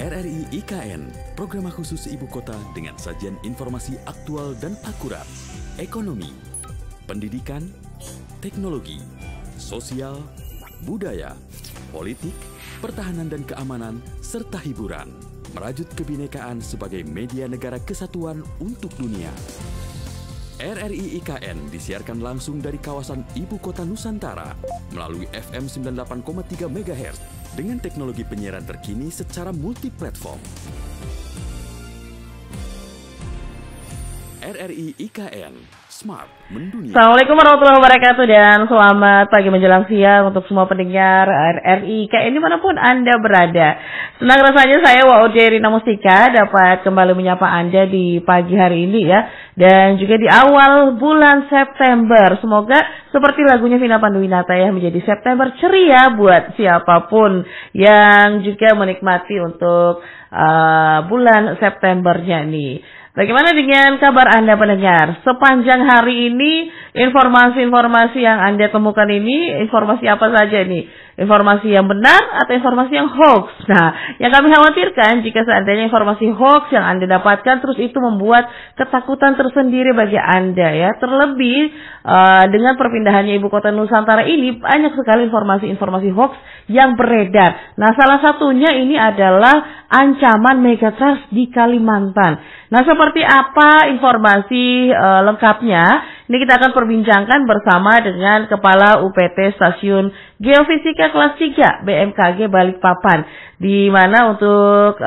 RRI IKN, program khusus ibu kota dengan sajian informasi aktual dan akurat. Ekonomi, pendidikan, teknologi, sosial, budaya, politik, pertahanan dan keamanan, serta hiburan. Merajut kebinekaan sebagai media negara kesatuan untuk dunia. RRI IKN disiarkan langsung dari kawasan Ibu Kota Nusantara melalui FM 98,3 MHz dengan teknologi penyiaran terkini secara multiplatform. RRI IKN, Smart Mendunia. Assalamualaikum warahmatullahi wabarakatuh dan selamat pagi menjelang siang untuk semua pendengar RRI IKN dimanapun Anda berada. Senang rasanya saya Waude Rina Mustika dapat kembali menyapa Anda di pagi hari ini ya. Dan juga di awal bulan September. Semoga seperti lagunya Vina Panduwinata ya, menjadi September ceria buat siapapun yang juga menikmati untuk bulan Septembernya nih. Bagaimana dengan kabar Anda pendengar? Sepanjang hari ini informasi-informasi yang Anda temukan ini, informasi apa saja nih? Informasi yang benar atau informasi yang hoax? Nah, yang kami khawatirkan jika seandainya informasi hoax yang Anda dapatkan terus itu membuat ketakutan tersendiri bagi Anda ya. Terlebih dengan perpindahannya Ibu Kota Nusantara ini banyak sekali informasi-informasi hoax yang beredar. Nah, salah satunya ini adalah ancaman megatrust di Kalimantan. Nah, seperti apa informasi lengkapnya? Ini kita akan perbincangkan bersama dengan Kepala UPT Stasiun Geofisika Kelas 3 BMKG Balikpapan. Di mana untuk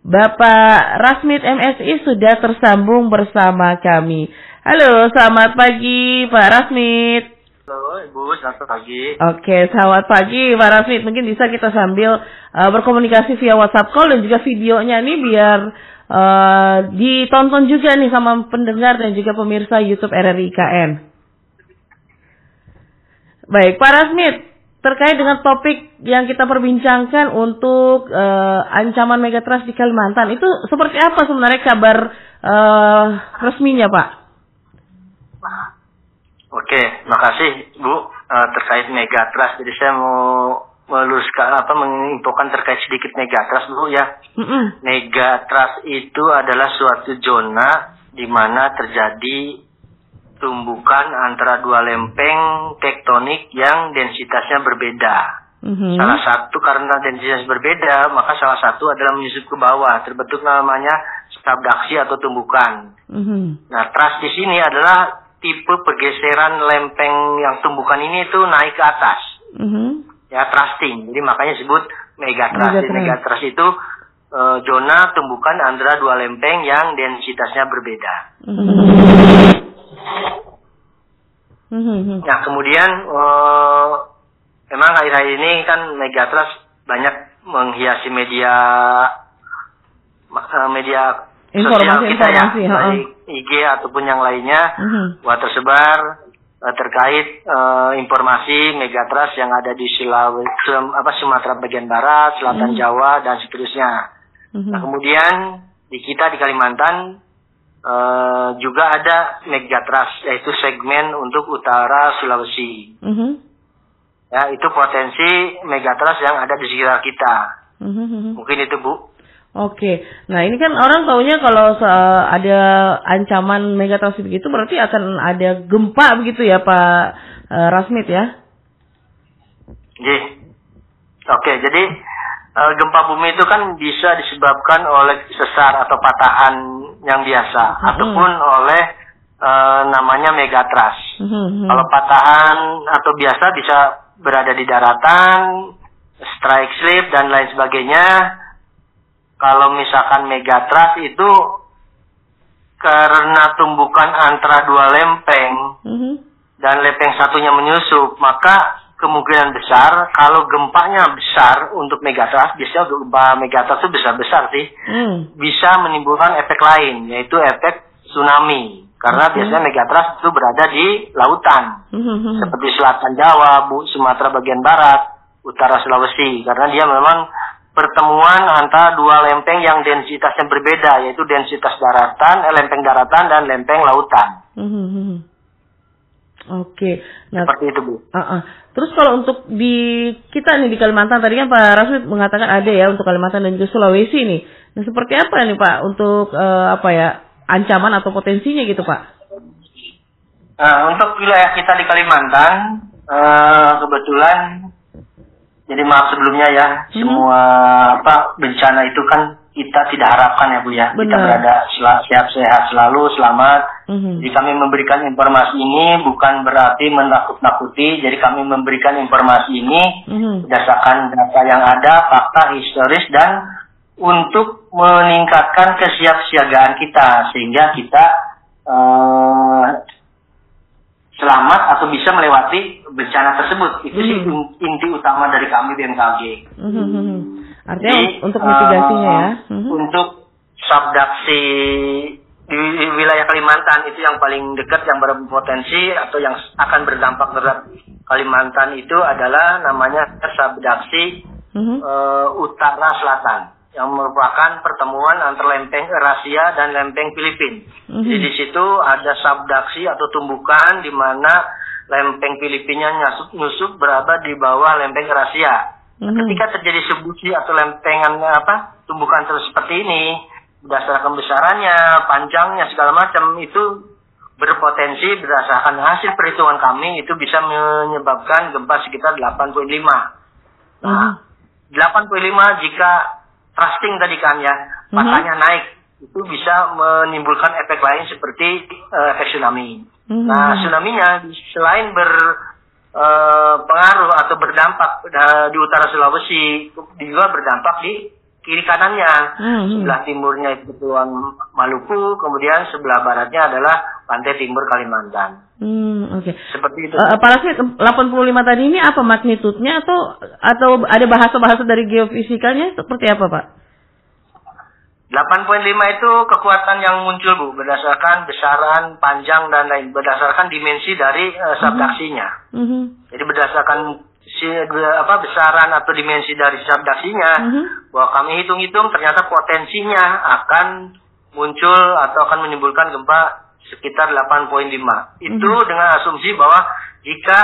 Bapak Rasmit MSI sudah tersambung bersama kami. Halo, selamat pagi Pak Rasmit. Halo Ibu, selamat pagi. Oke, selamat pagi Pak Rasmit. Mungkin bisa kita sambil berkomunikasi via WhatsApp call dan juga videonya nih biar ditonton juga nih sama pendengar dan juga pemirsa YouTube RRI IKN. Baik, Pak Rasmit, terkait dengan topik yang kita perbincangkan untuk ancaman megatrust di Kalimantan, itu seperti apa sebenarnya kabar resminya, Pak? Oke, makasih Bu. Terkait megatrust, jadi saya mau meluruskan menginfokan terkait sedikit megatrust dulu ya. Megatrust itu adalah suatu zona di mana terjadi tumbukan antara dua lempeng tektonik yang densitasnya berbeda. Salah satu karena densitas berbeda, maka salah satu adalah menyusup ke bawah, terbentuk namanya subduksi atau tumbukan. Nah, trust di sini adalah tipe pergeseran lempeng yang tumbukan ini itu naik ke atas. Ya, trusting. Jadi makanya disebut megatrust. Megatrust itu zona tumbukan antara dua lempeng yang densitasnya berbeda. Nah, kemudian memang akhir-akhir ini kan megatrust banyak menghiasi media sosial kita ya, baik IG ataupun yang lainnya, buat tersebar terkait informasi megatrust yang ada di Sumatera bagian barat, selatan Jawa dan seterusnya. Nah, kemudian di Kalimantan juga ada megatrust, yaitu segmen untuk utara Sulawesi. Ya, itu potensi megatrust yang ada di sekitar kita. Mungkin itu Bu. Oke, nah ini kan orang taunya kalau ada ancaman megatrust begitu berarti akan ada gempa begitu ya Pak Rasmit ya? Oke, jadi gempa bumi itu kan bisa disebabkan oleh sesar atau patahan yang biasa ataupun oleh namanya megatrust. Kalau patahan atau biasa bisa berada di daratan, strike slip dan lain sebagainya. Kalau misalkan megatrust itu karena tumbukan antara dua lempeng dan lempeng satunya menyusup, maka kemungkinan besar kalau gempanya besar untuk megatrust, biasanya untuk gempa megatrust itu besar-besar sih, bisa menimbulkan efek lain, yaitu efek tsunami. Karena biasanya megatrust itu berada di lautan, seperti selatan Jawa, Sumatera bagian barat, utara Sulawesi, karena dia memang pertemuan antara dua lempeng yang densitasnya berbeda, yaitu densitas daratan, lempeng daratan dan lempeng lautan. Oke. Nah, seperti itu Bu. Terus kalau untuk di kita nih di Kalimantan, tadi kan Pak Rasmid mengatakan ada ya untuk Kalimantan dan juga Sulawesi nih. Nah seperti apa nih Pak untuk ancaman atau potensinya gitu Pak? Untuk wilayah kita di Kalimantan, kebetulan, jadi maaf sebelumnya ya, semua bencana itu kan kita tidak harapkan ya Bu ya. Benar. Kita berada sehat selalu, selamat. Jadi kami memberikan informasi ini bukan berarti menakut-nakuti. Jadi kami memberikan informasi ini berdasarkan data yang ada, fakta historis, dan untuk meningkatkan kesiapsiagaan kita sehingga kita selamat atau bisa melewati bencana tersebut. Itu sih inti utama dari kami BMKG. Artinya jadi, untuk mitigasinya ya. Untuk subduksi di wilayah Kalimantan itu yang paling dekat, yang berpotensi atau yang akan berdampak terhadap Kalimantan itu adalah namanya subduksi utara selatan, yang merupakan pertemuan antara lempeng Eurasia dan lempeng Filipina. Jadi di situ ada subduksi atau tumbukan di mana lempeng Filipina nyusup berada di bawah lempeng Eurasia. Ketika terjadi subduksi atau lempengan tumbukan seperti ini, berdasarkan besarannya, panjangnya segala macam itu berpotensi berdasarkan hasil perhitungan kami itu bisa menyebabkan gempa sekitar 8.5. Nah, 8.5 jika thrusting tadi kan ya, matanya naik, itu bisa menimbulkan efek lain seperti efek tsunami. Nah, tsunami-nya selain pengaruh atau berdampak di utara Sulawesi, juga berdampak di kiri kanannya. Sebelah timurnya itu Kepulauan Maluku, kemudian sebelah baratnya adalah pantai timur Kalimantan. Oke. Seperti itu. Pak Rasmid, 85 tadi ini apa magnitudenya atau ada bahasa-bahasa dari geofisikalnya seperti apa Pak? 8.5 itu kekuatan yang muncul Bu, berdasarkan besaran, panjang dan lain, berdasarkan dimensi dari subduksinya. Jadi berdasarkan besaran atau dimensi dari subduksinya, bahwa kami hitung-hitung ternyata potensinya akan muncul atau akan menimbulkan gempa sekitar 8.5. Itu dengan asumsi bahwa jika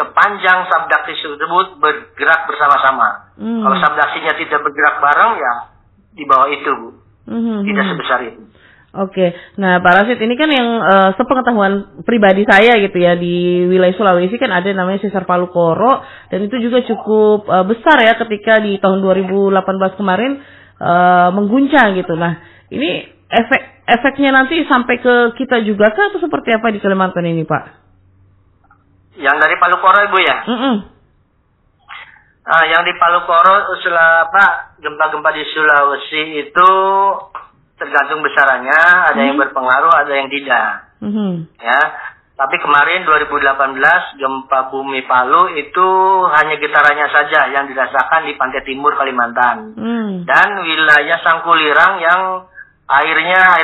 sepanjang subduksi tersebut bergerak bersama-sama. Kalau subduksinya tidak bergerak bareng ya di bawah itu Bu. Tidak sebesar itu. Oke, nah Pak Rasid ini kan yang sepengetahuan pribadi saya gitu ya, di wilayah Sulawesi kan ada namanya sesar Palu Koro, dan itu juga cukup besar ya ketika di tahun 2018 kemarin mengguncang gitu. Nah ini efeknya nanti sampai ke kita juga kah atau seperti apa di Kalimantan ini Pak? Yang dari Palu Koro Ibu ya? Yang di Palu Koro, gempa-gempa di Sulawesi itu tergantung besarannya, ada yang berpengaruh, ada yang tidak. Ya, tapi kemarin 2018 gempa bumi Palu itu hanya getarannya saja yang dirasakan di pantai timur Kalimantan dan wilayah Sangkulirang yang air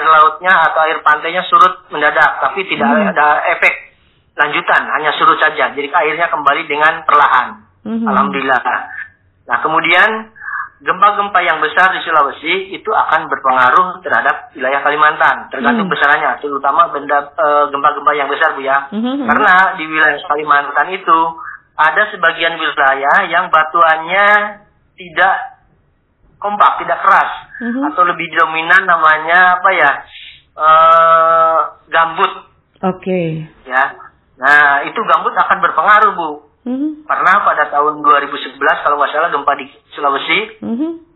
lautnya atau air pantainya surut mendadak, tapi tidak ada efek lanjutan, hanya surut saja. Jadi airnya kembali dengan perlahan. Alhamdulillah. Nah, kemudian gempa-gempa yang besar di Sulawesi itu akan berpengaruh terhadap wilayah Kalimantan, tergantung besarannya, terutama gempa-gempa yang besar Bu ya. Karena di wilayah Kalimantan itu ada sebagian wilayah yang batuannya tidak kompak, tidak keras, atau lebih dominan namanya gambut. Oke. Ya. Nah, itu gambut akan berpengaruh Bu. Karena pada tahun 2011 kalau nggak salah gempa di Sulawesi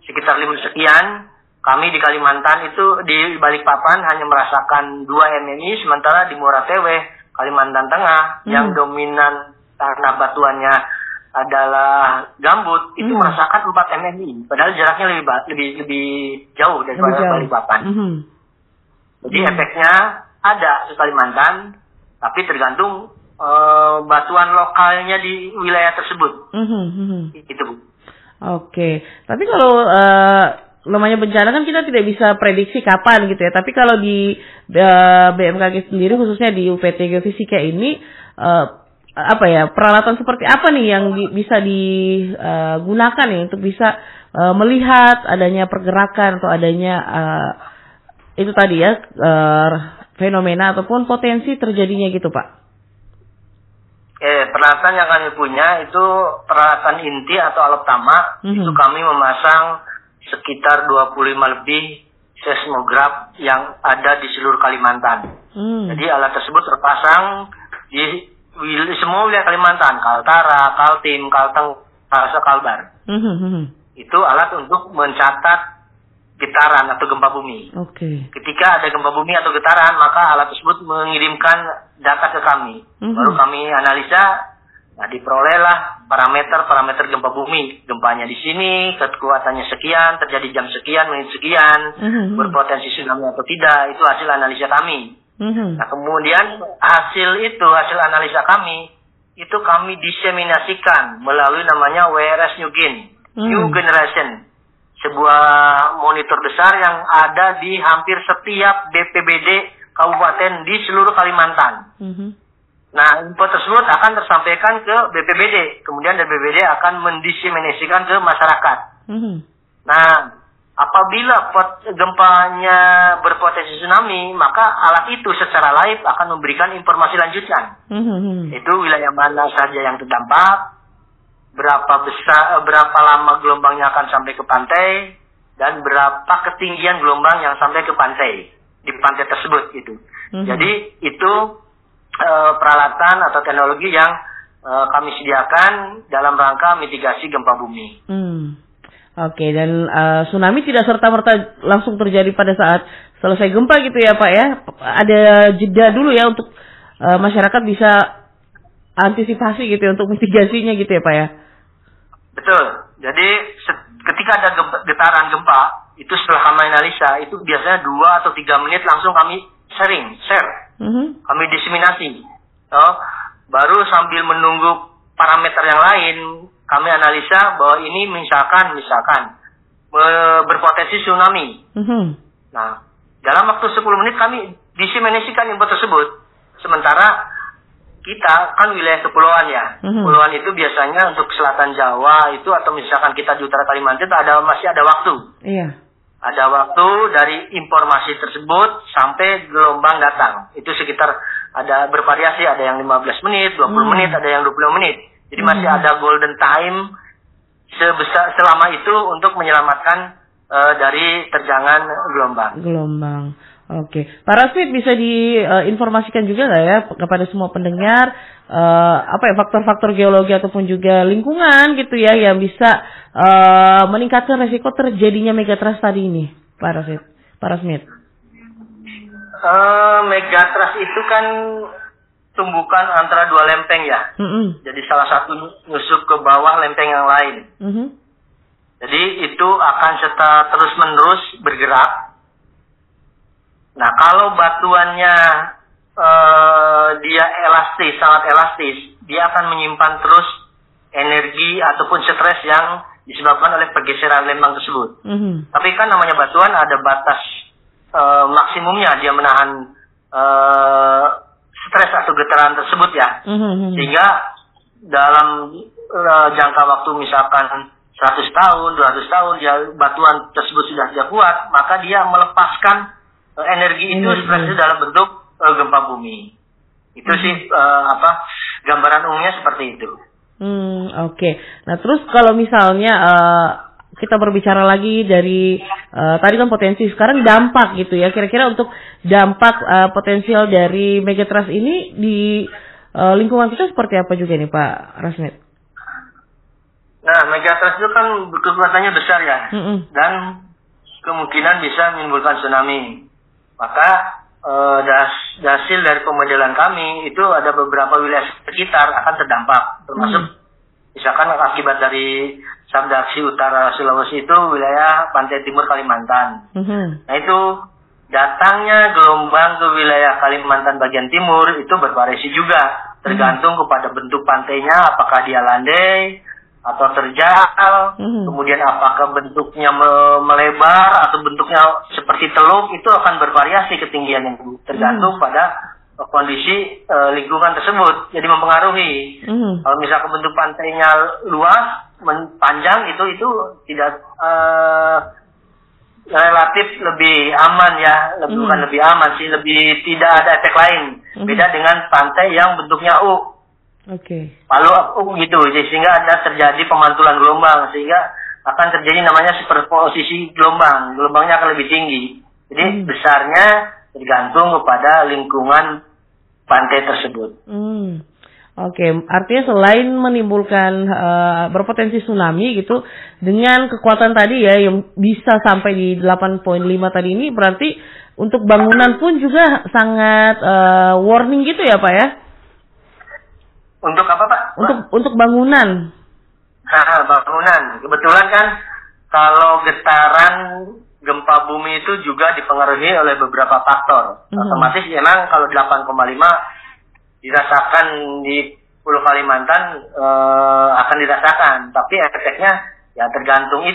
sekitar 5 sekian, kami di Kalimantan itu di Balikpapan hanya merasakan 2 MMI, sementara di Moratewe, Kalimantan Tengah yang dominan tanah batuannya adalah gambut itu merasakan 4 MMI, padahal jaraknya lebih jauh daripada Balikpapan. Jadi efeknya ada di Kalimantan, tapi tergantung batuan lokalnya di wilayah tersebut. Itu Bu. Oke. Tapi kalau namanya bencana kan kita tidak bisa prediksi kapan gitu ya. Tapi kalau di BMKG sendiri khususnya di UPT Geofisika ini peralatan seperti apa nih yang bisa digunakan nih untuk bisa melihat adanya pergerakan atau adanya itu tadi ya fenomena ataupun potensi terjadinya gitu Pak? Peralatan yang kami punya itu peralatan inti atau alat utama. Itu kami memasang sekitar 25 lebih seismograf yang ada di seluruh Kalimantan. Jadi alat tersebut terpasang di semua wilayah Kalimantan, Kaltara, Kaltim, Kalteng, Kalsa, Kalbar. Itu alat untuk mencatat getaran atau gempa bumi. Ketika ada gempa bumi atau getaran, maka alat tersebut mengirimkan data ke kami. Baru kami analisa, nah diperolehlah parameter gempa bumi. Gempanya di sini, kekuatannya sekian, terjadi jam sekian, menit sekian, berpotensi tsunami atau tidak, itu hasil analisa kami. Nah kemudian hasil analisa kami, itu kami diseminasikan melalui namanya WRS New Generation. Sebuah monitor besar yang ada di hampir setiap BPBD kabupaten di seluruh Kalimantan. Nah, info tersebut akan tersampaikan ke BPBD. Kemudian BPBD akan mendiseminasikan ke masyarakat. Nah, apabila gempanya berpotensi tsunami, maka alat itu secara live akan memberikan informasi lanjutan. Itu wilayah mana saja yang terdampak, berapa lama gelombangnya akan sampai ke pantai, dan berapa ketinggian gelombang yang sampai ke pantai di pantai tersebut itu. Jadi itu peralatan atau teknologi yang kami sediakan dalam rangka mitigasi gempa bumi. Dan tsunami tidak serta-merta langsung terjadi pada saat selesai gempa gitu ya Pak ya? Ada jeda dulu ya untuk masyarakat bisa antisipasi gitu ya, untuk mitigasinya gitu ya Pak ya? Betul. Jadi ketika ada getaran gempa, itu setelah kami analisa, itu biasanya 2 atau 3 menit langsung kami share. Kami diseminasi. Baru sambil menunggu parameter yang lain, kami analisa bahwa ini misalkan berpotensi tsunami. Nah, dalam waktu 10 menit kami diseminasikan info tersebut. Sementara kita kan wilayah kepulauan ya. Kepulauan itu biasanya untuk selatan Jawa itu, atau misalkan kita di utara Kalimantan masih ada waktu. Ada waktu dari informasi tersebut sampai gelombang datang. Itu sekitar ada bervariasi, ada yang 15 menit, 20 menit, ada yang 20 menit. Jadi masih ada golden time selama itu untuk menyelamatkan dari terjangan gelombang. Pak Rasmid, bisa diinformasikan juga nggak ya kepada semua pendengar faktor-faktor geologi ataupun juga lingkungan gitu ya yang bisa meningkatkan resiko terjadinya megatrust tadi ini, Pak Rasmid? Megatrust itu kan tumbukan antara 2 lempeng ya. Jadi salah satu nyusup ke bawah lempeng yang lain. Jadi itu akan terus menerus bergerak. Nah, kalau batuannya dia sangat elastis, dia akan menyimpan terus energi ataupun stres yang disebabkan oleh pergeseran lempeng tersebut. Tapi kan namanya batuan ada batas maksimumnya, dia menahan stres atau getaran tersebut ya. Sehingga dalam jangka waktu misalkan 100 tahun, 200 tahun, batuan tersebut sudah tidak kuat, maka dia melepaskan energi itu sebenarnya dalam bentuk gempa bumi. Itu sih gambaran umumnya seperti itu. Nah terus kalau misalnya kita berbicara lagi dari tadi kan potensi, sekarang dampak gitu ya. Kira-kira untuk dampak potensial dari megatrust ini di lingkungan kita seperti apa juga nih Pak Rasmid? Nah, megatrust itu kan kekuatannya besar ya, dan kemungkinan bisa menimbulkan tsunami. Maka hasil dari pemodelan kami itu ada beberapa wilayah sekitar akan terdampak, termasuk misalkan akibat dari subduksi utara Sulawesi itu wilayah pantai timur Kalimantan. Nah itu datangnya gelombang ke wilayah Kalimantan bagian timur itu bervariasi juga, tergantung kepada bentuk pantainya, apakah dia landai atau terjal, kemudian apakah bentuknya melebar atau bentuknya seperti teluk, itu akan bervariasi ketinggiannya, tergantung pada kondisi lingkungan tersebut. Jadi mempengaruhi. Kalau misalkan bentuk pantainya luas, panjang, itu tidak relatif lebih aman ya, bukan lebih aman sih, lebih tidak ada efek lain. Beda dengan pantai yang bentuknya U. Palu gitu, sehingga ada terjadi pemantulan gelombang, sehingga akan terjadi namanya superposisi gelombang. Gelombangnya akan lebih tinggi. Jadi besarnya tergantung kepada lingkungan pantai tersebut. Artinya selain menimbulkan berpotensi tsunami gitu, dengan kekuatan tadi ya yang bisa sampai di 8.5 tadi ini, berarti untuk bangunan pun juga sangat warning gitu ya Pak ya? Untuk apa Pak? Untuk bangunan. Nah, bangunan. Kebetulan kan kalau getaran gempa bumi itu juga dipengaruhi oleh beberapa faktor. Otomatis memang kalau 8,5 dirasakan di Pulau Kalimantan akan dirasakan, tapi efeknya ya tergantung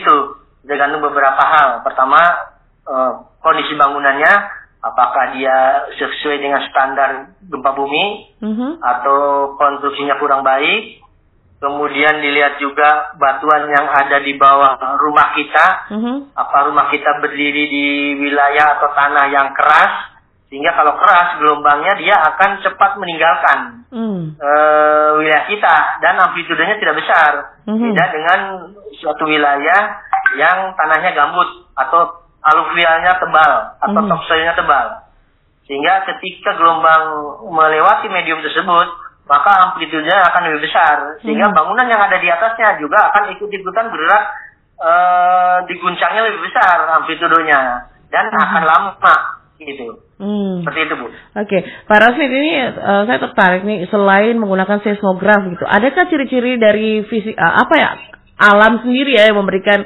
beberapa hal. Pertama, kondisi bangunannya, apakah dia sesuai dengan standar gempa bumi atau konstruksinya kurang baik. Kemudian dilihat juga batuan yang ada di bawah rumah kita, apa rumah kita berdiri di wilayah atau tanah yang keras, sehingga kalau keras gelombangnya dia akan cepat meninggalkan wilayah kita dan amplitudenya tidak besar. Beda dengan suatu wilayah yang tanahnya gambut atau aluvialnya tebal atau topsoilnya tebal. Sehingga ketika gelombang melewati medium tersebut, maka amplitudenya akan lebih besar. Sehingga bangunan yang ada di atasnya juga akan ikut-ikutan bergerak, diguncangnya lebih besar amplitudenya dan akan lama gitu. Seperti itu Bu. Pak Rasmid, ini saya tertarik nih, selain menggunakan seismograf gitu, adakah ciri-ciri dari fisik alam sendiri ya yang memberikan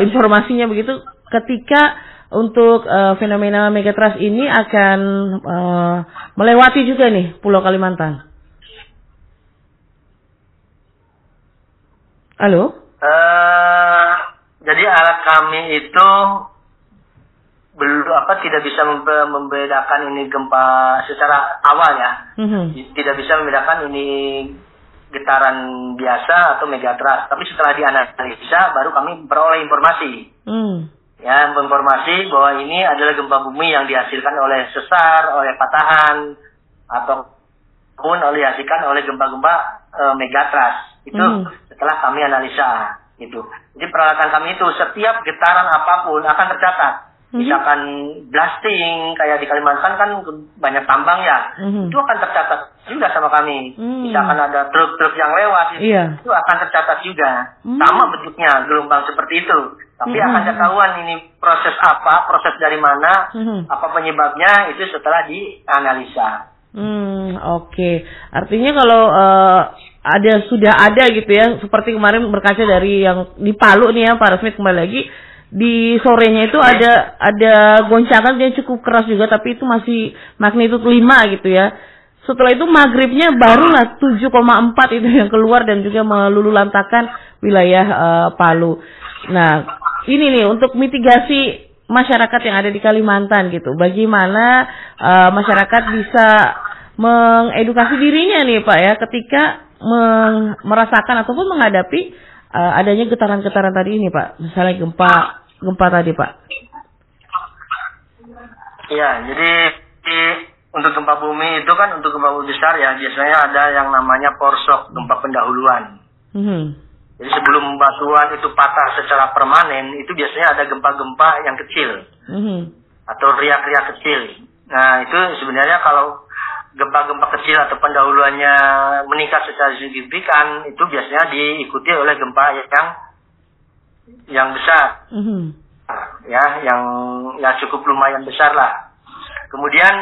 informasinya begitu ketika untuk fenomena megatrust ini akan melewati juga nih Pulau Kalimantan? Halo? Jadi alat kami itu tidak bisa membedakan ini gempa secara awal ya. Tidak bisa membedakan ini getaran biasa atau megatrust. Tapi setelah dianalisa baru kami peroleh informasi. Ya, informasi bahwa ini adalah gempa bumi yang dihasilkan oleh sesar, oleh patahan, ataupun dihasilkan oleh gempa-gempa megatrust. Itu setelah kami analisa gitu. Jadi peralatan kami itu setiap getaran apapun akan tercatat. Misalkan blasting kayak di Kalimantan kan banyak tambang ya, itu akan tercatat juga sama kami. Misalkan ada truk-truk yang lewat itu akan tercatat juga. Sama bentuknya gelombang seperti itu, tapi akan ketahuan ini proses apa, proses dari mana, apa penyebabnya, itu setelah dianalisa. Artinya kalau sudah ada gitu ya, seperti kemarin berkaca dari yang di Palu nih ya Pak Rasmid, kembali lagi di sorenya itu ada goncangan yang cukup keras juga, tapi itu masih magnitudo 5 gitu ya. Setelah itu maghribnya barulah 7,4 itu yang keluar dan juga meluluhlantakkan wilayah Palu. Nah, ini nih untuk mitigasi masyarakat yang ada di Kalimantan gitu. Bagaimana masyarakat bisa mengedukasi dirinya nih Pak ya ketika merasakan ataupun menghadapi adanya getaran-getaran tadi ini Pak. Misalnya gempa tadi Pak. Iya, jadi untuk gempa bumi itu kan untuk gempa bumi besar ya biasanya ada yang namanya porsok, gempa pendahuluan. Jadi sebelum batuan itu patah secara permanen, itu biasanya ada gempa-gempa yang kecil atau riak-riak kecil. Nah itu sebenarnya kalau gempa-gempa kecil atau pendahuluannya meningkat secara signifikan, itu biasanya diikuti oleh gempa yang besar, ya, yang cukup lumayan besar lah. Kemudian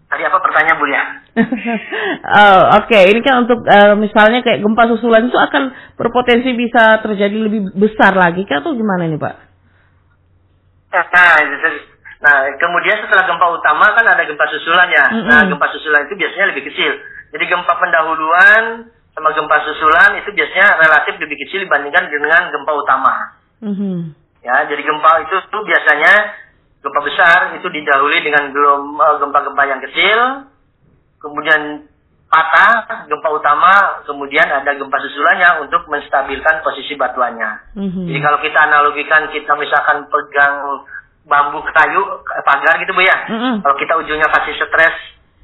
tadi apa pertanyaan Bu ya? Oke. Ini kan untuk misalnya kayak gempa susulan itu akan berpotensi bisa terjadi lebih besar lagi kan, atau gimana nih Pak? Nah, kemudian setelah gempa utama kan ada gempa susulan ya. Nah, gempa susulan itu biasanya lebih kecil. Jadi gempa pendahuluan sama gempa susulan itu biasanya relatif lebih kecil dibandingkan dengan gempa utama. Ya, jadi gempa itu tuh biasanya gempa besar itu didahului dengan gempa-gempa yang kecil, kemudian patah gempa utama, kemudian ada gempa susulannya untuk menstabilkan posisi batuannya. Jadi kalau kita analogikan, kita misalkan pegang bambu kayu pagar gitu Bu ya. Kalau kita ujungnya kasih stres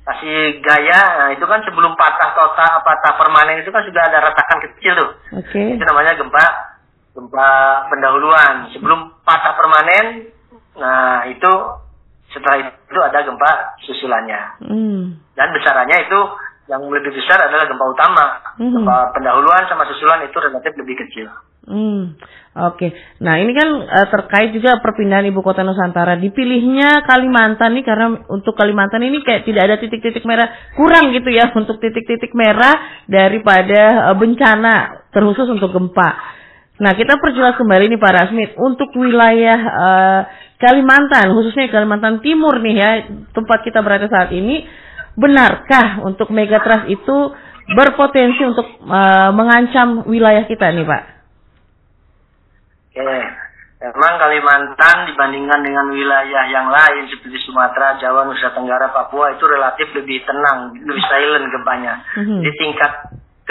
kasih gaya. Nah, itu kan sebelum patah total, patah permanen itu kan sudah ada retakan kecil tuh. Oke. Itu namanya gempa pendahuluan. Sebelum patah permanen, nah itu setelah itu ada gempa susulannya. Dan besarannya itu yang lebih besar adalah gempa utama. Gempa pendahuluan sama susulan itu relatif lebih kecil. Oke. Nah, ini kan terkait juga perpindahan ibu kota Nusantara. Dipilihnya Kalimantan nih karena untuk Kalimantan ini kayak tidak ada titik-titik merah, kurang gitu ya untuk titik-titik merah daripada bencana terkhusus untuk gempa. Nah, kita perjelas kembali nih Pak Rasmit untuk wilayah Kalimantan, khususnya Kalimantan Timur nih ya, tempat kita berada saat ini. Benarkah untuk megatrust itu berpotensi untuk mengancam wilayah kita nih Pak? Oke, memang Kalimantan dibandingkan dengan wilayah yang lain seperti Sumatera, Jawa, Nusa Tenggara, Papua itu relatif lebih tenang, lebih silent gempanya. Jadi tingkat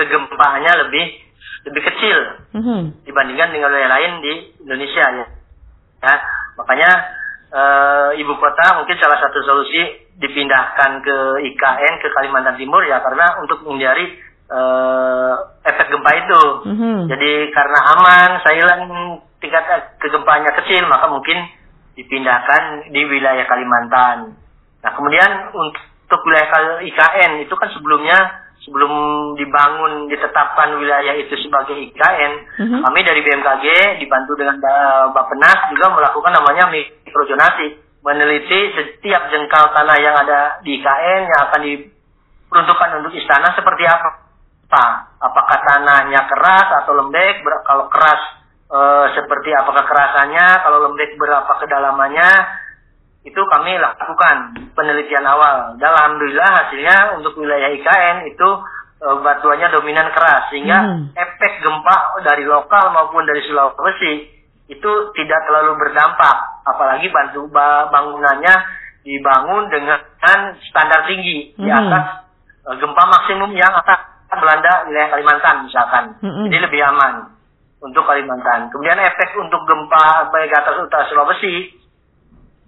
kegempaannya lebih kecil dibandingkan dengan wilayah lain di Indonesia ya. Makanya ibu kota mungkin salah satu solusi dipindahkan ke IKN ke Kalimantan Timur ya karena untuk menghindari efek gempa itu. Jadi karena aman, silent, tingkat kegempaannya kecil, maka mungkin dipindahkan di wilayah Kalimantan. Nah, kemudian untuk wilayah IKN itu kan sebelum dibangun, ditetapkan wilayah itu sebagai IKN, kami dari BMKG dibantu dengan Bappenas juga melakukan namanya mikrozonasi, meneliti setiap jengkal tanah yang ada di IKN yang akan diperuntukkan untuk istana seperti apa. Apakah tanahnya keras atau lembek, kalau keras seperti apa kekerasannya, kalau lembek berapa kedalamannya, itu kami lakukan penelitian awal. Dan alhamdulillah hasilnya untuk wilayah IKN itu batuannya dominan keras, sehingga efek gempa dari lokal maupun dari Sulawesi itu tidak terlalu berdampak. Apalagi bangunannya dibangun dengan standar tinggi di atas gempa maksimum yang akan melanda wilayah Kalimantan misalkan. Jadi lebih aman untuk Kalimantan. Kemudian efek untuk gempa megatrust utara Sulawesi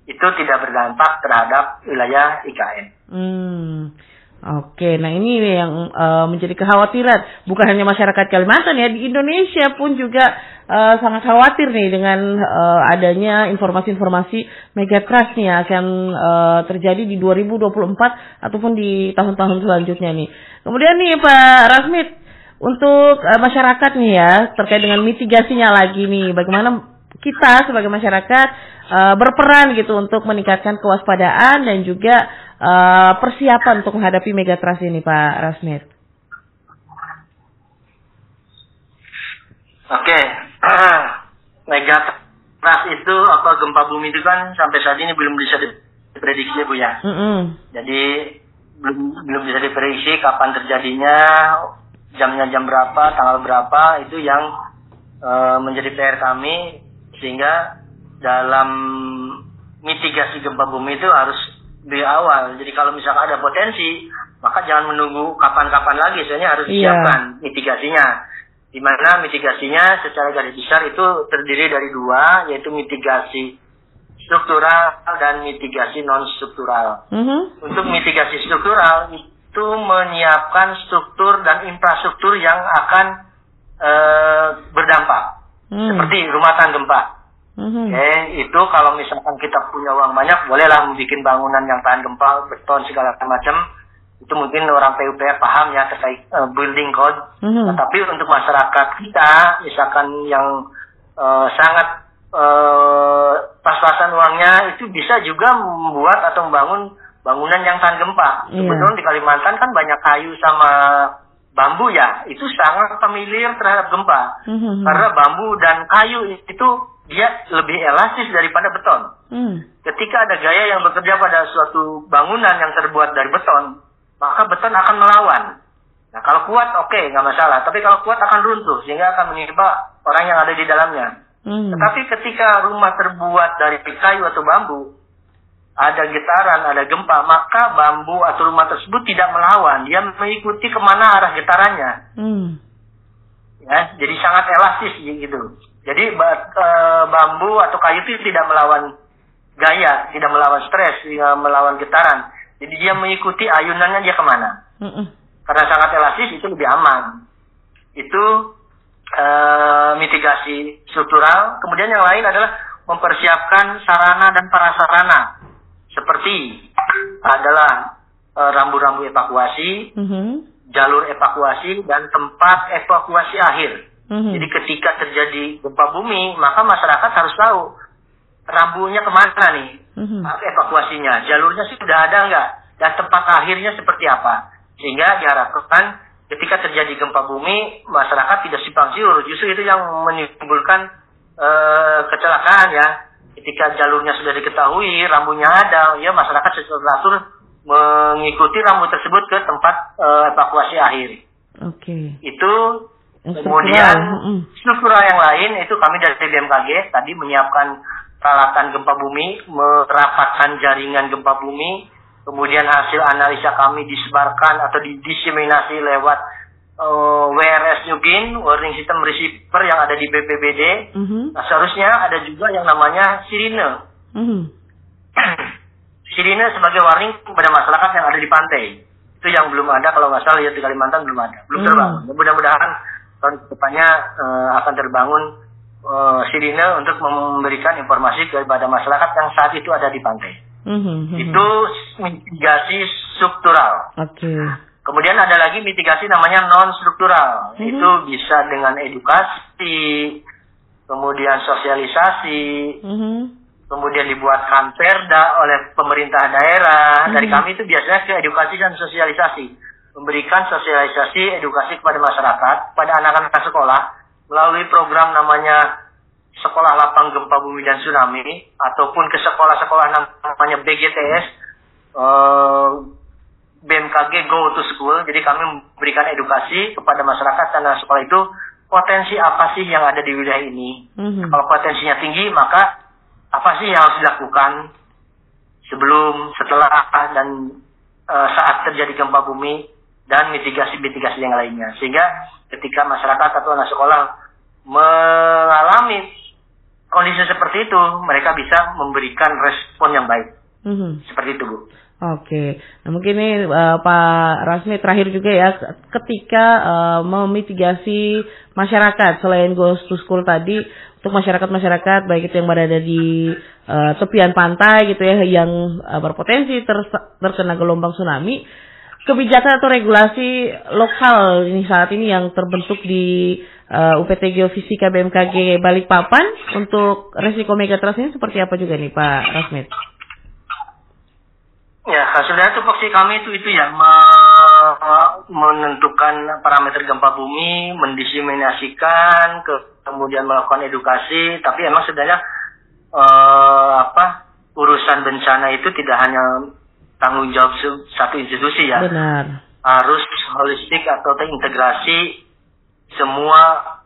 itu tidak berdampak terhadap wilayah IKN. Oke, nah ini yang menjadi kekhawatiran bukan hanya masyarakat Kalimantan ya, di Indonesia pun juga sangat khawatir nih dengan adanya informasi-informasi megatrust nih akan terjadi di 2024 ataupun di tahun-tahun selanjutnya nih. Kemudian nih Pak Rasmit, untuk masyarakat nih ya, terkait dengan mitigasinya lagi nih, bagaimana kita sebagai masyarakat berperan gitu untuk meningkatkan kewaspadaan dan juga persiapan untuk menghadapi megatrust ini Pak Rasmit. Oke, megatrust itu apa gempa bumi itu kan sampai saat ini belum bisa diprediksi Bu ya. Jadi belum bisa diprediksi kapan terjadinya, jamnya jam berapa, tanggal berapa, itu yang menjadi PR kami, sehingga dalam mitigasi gempa bumi itu harus dari awal. Jadi kalau misalkan ada potensi, maka jangan menunggu kapan-kapan lagi, soalnya harus disiapkan mitigasinya. Di mana mitigasinya secara garis besar itu terdiri dari dua, yaitu mitigasi struktural dan mitigasi non-struktural. Untuk mitigasi struktural itu menyiapkan struktur dan infrastruktur yang akan berdampak, seperti rumah tahan gempa. Itu kalau misalkan kita punya uang banyak, bolehlah membuat bangunan yang tahan gempa, beton segala macam. Itu mungkin orang PUPR paham ya terkait building code. Tapi untuk masyarakat kita, misalkan yang sangat pas-pasan uangnya, itu bisa juga membuat atau membangun bangunan yang tahan gempa. Kebetulan di Kalimantan kan banyak kayu sama bambu ya, itu sangat familiar terhadap gempa. Karena bambu dan kayu itu dia lebih elastis daripada beton. Ketika ada gaya yang bekerja pada suatu bangunan yang terbuat dari beton, maka beton akan melawan. Nah, kalau kuat oke, nggak masalah. Tapi kalau kuat akan runtuh, sehingga akan menimpa orang yang ada di dalamnya. Tetapi ketika rumah terbuat dari kayu atau bambu, ada getaran, ada gempa, maka bambu atau rumah tersebut tidak melawan. Dia mengikuti kemana arah getarannya. Ya, jadi sangat elastis gitu. Jadi bambu atau kayu itu tidak melawan gaya, tidak melawan stres, tidak melawan getaran. Jadi dia mengikuti ayunannya dia kemana. Karena sangat elastis, itu lebih aman. Itu mitigasi struktural. Kemudian yang lain adalah mempersiapkan sarana dan prasarana. Seperti adalah rambu-rambu evakuasi, jalur evakuasi, dan tempat evakuasi akhir. Jadi ketika terjadi gempa bumi, maka masyarakat harus tahu rambunya kemana nih, evakuasinya, jalurnya sudah ada nggak, dan tempat akhirnya seperti apa. Sehingga diharapkan ketika terjadi gempa bumi, masyarakat tidak simpang siur. Justru itu yang menimbulkan kecelakaan ya. Ketika jalurnya sudah diketahui, rambunya ada, ya masyarakat secara teratur mengikuti rambu tersebut ke tempat evakuasi akhir. Itu kemudian struktural yang lain itu kami dari BMKG tadi menyiapkan peralatan gempa bumi, merapatkan jaringan gempa bumi, kemudian hasil analisa kami disebarkan atau didiseminasi lewat WRS Nugin, Warning System Receiver yang ada di BPBD. Nah, seharusnya ada juga yang namanya sirine. Sirine sebagai warning kepada masyarakat yang ada di pantai. Itu yang belum ada, kalau nggak salah ya di Kalimantan belum ada, belum terbangun. Mudah-mudahan tahun depannya akan terbangun sirine untuk memberikan informasi kepada masyarakat yang saat itu ada di pantai. Itu mitigasi struktural. Kemudian ada lagi mitigasi namanya non-struktural. Itu bisa dengan edukasi, kemudian sosialisasi, kemudian dibuatkan perda oleh pemerintah daerah. Dari kami itu biasanya ke edukasi dan sosialisasi. Memberikan sosialisasi, edukasi kepada masyarakat, pada anak-anak sekolah, melalui program namanya Sekolah Lapang Gempa Bumi dan Tsunami, ataupun ke sekolah-sekolah namanya BGTS, BMKG Go to School. Jadi kami memberikan edukasi kepada masyarakat karena sekolah itu potensi apa sih yang ada di wilayah ini. Kalau potensinya tinggi, maka apa sih yang harus dilakukan sebelum, setelah, dan saat terjadi gempa bumi, dan mitigasi-mitigasi yang lainnya. Sehingga ketika masyarakat atau anak sekolah mengalami kondisi seperti itu, mereka bisa memberikan respon yang baik. Seperti itu, Bu. Nah mungkin ini Pak Rasmi terakhir juga ya, ketika memitigasi masyarakat selain Go to School tadi, untuk masyarakat-masyarakat baik itu yang berada di tepian pantai gitu ya, yang berpotensi terkena gelombang tsunami, kebijakan atau regulasi lokal ini saat ini yang terbentuk di UPT Geofisika BMKG Balikpapan untuk resiko megatrust ini seperti apa juga nih Pak Rasmit? Ya, sebenarnya tupoksi kami itu ya, menentukan parameter gempa bumi, mendiseminasikan, kemudian melakukan edukasi. Tapi emang sebenarnya urusan bencana itu tidak hanya tanggung jawab satu institusi ya. Benar. Harus holistik atau terintegrasi semua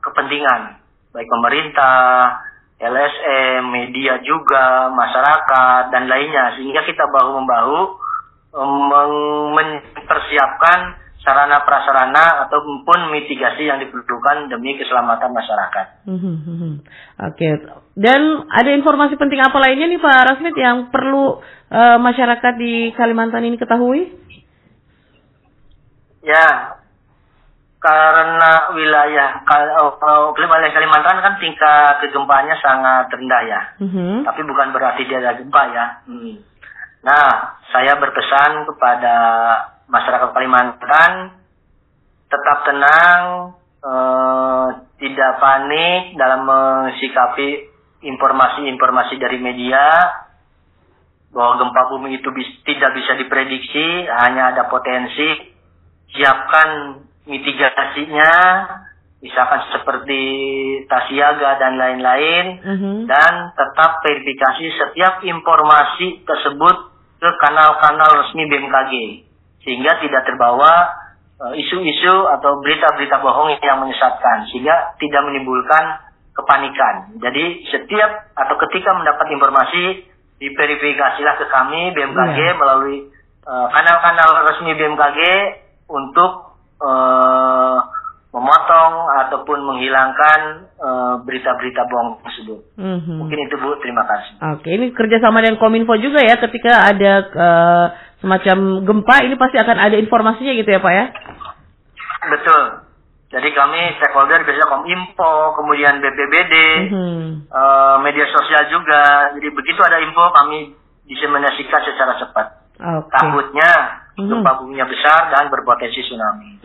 kepentingan, baik pemerintah, LSM, media juga, masyarakat, dan lainnya. Sehingga kita bahu-membahu mempersiapkan sarana prasarana ataupun mitigasi yang diperlukan demi keselamatan masyarakat. Dan ada informasi penting apa lainnya nih Pak Rasmit yang perlu masyarakat di Kalimantan ini ketahui? Ya, karena wilayah Kalimantan kan tingkat kegempaannya sangat rendah ya. Tapi bukan berarti dia ada gempa ya. Nah, saya berpesan kepada masyarakat Kalimantan tetap tenang, tidak panik dalam mensikapi informasi-informasi dari media bahwa gempa bumi itu tidak bisa diprediksi, hanya ada potensi. Siapkan mitigasinya, misalkan seperti tas siaga dan lain-lain, dan tetap verifikasi setiap informasi tersebut ke kanal-kanal resmi BMKG, sehingga tidak terbawa isu-isu atau berita-berita bohong yang menyesatkan, sehingga tidak menimbulkan kepanikan. Jadi setiap atau ketika mendapat informasi, diverifikasilah ke kami BMKG melalui kanal-kanal resmi BMKG untuk memotong ataupun menghilangkan berita-berita bohong tersebut. Mungkin itu Bu, terima kasih. Ini kerjasama dengan Kominfo juga ya, ketika ada semacam gempa ini pasti akan ada informasinya gitu ya Pak ya? Betul. Jadi kami stakeholder biasanya Kominfo, kemudian BPBD, media sosial juga. Jadi begitu ada info kami diseminasikan secara cepat. Takutnya gempa buminya besar dan berpotensi tsunami.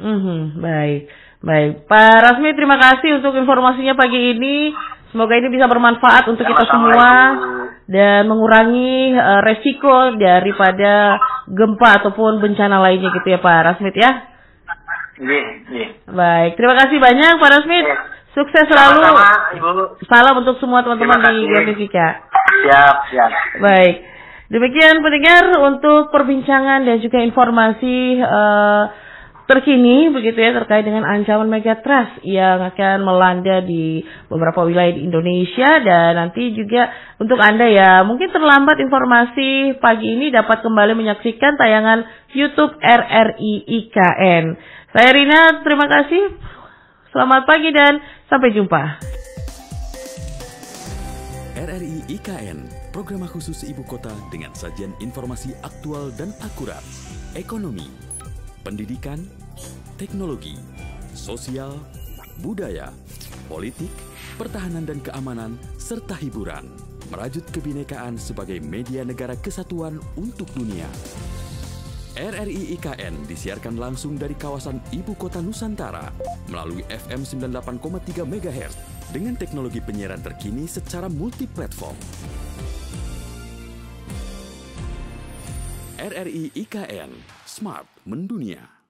Baik. Pak Rasmi, terima kasih untuk informasinya pagi ini. Semoga ini bisa bermanfaat untuk kita semua dan mengurangi resiko daripada gempa ataupun bencana lainnya gitu ya Pak Rasmi ya. Iya. Baik, terima kasih banyak Pak Rasmi. Sukses selalu. Sama-sama, Ibu. Salam untuk semua teman-teman di Grafika. Siap. Baik. Demikian pendengar untuk perbincangan dan juga informasi terkini begitu ya terkait dengan ancaman megatrust yang akan melanda di beberapa wilayah di Indonesia. Dan nanti juga untuk Anda ya mungkin terlambat informasi pagi ini dapat kembali menyaksikan tayangan YouTube RRI IKN. Saya Rina, terima kasih. Selamat pagi dan sampai jumpa. RRI IKN, program khusus Ibu Kota dengan sajian informasi aktual dan akurat. Ekonomi, pendidikan, teknologi, sosial, budaya, politik, pertahanan dan keamanan, serta hiburan. Merajut kebinekaan sebagai media negara kesatuan untuk dunia. RRI IKN disiarkan langsung dari kawasan Ibu Kota Nusantara melalui FM 98,3 MHz dengan teknologi penyiaran terkini secara multiplatform. RRI IKN, Smart Mendunia.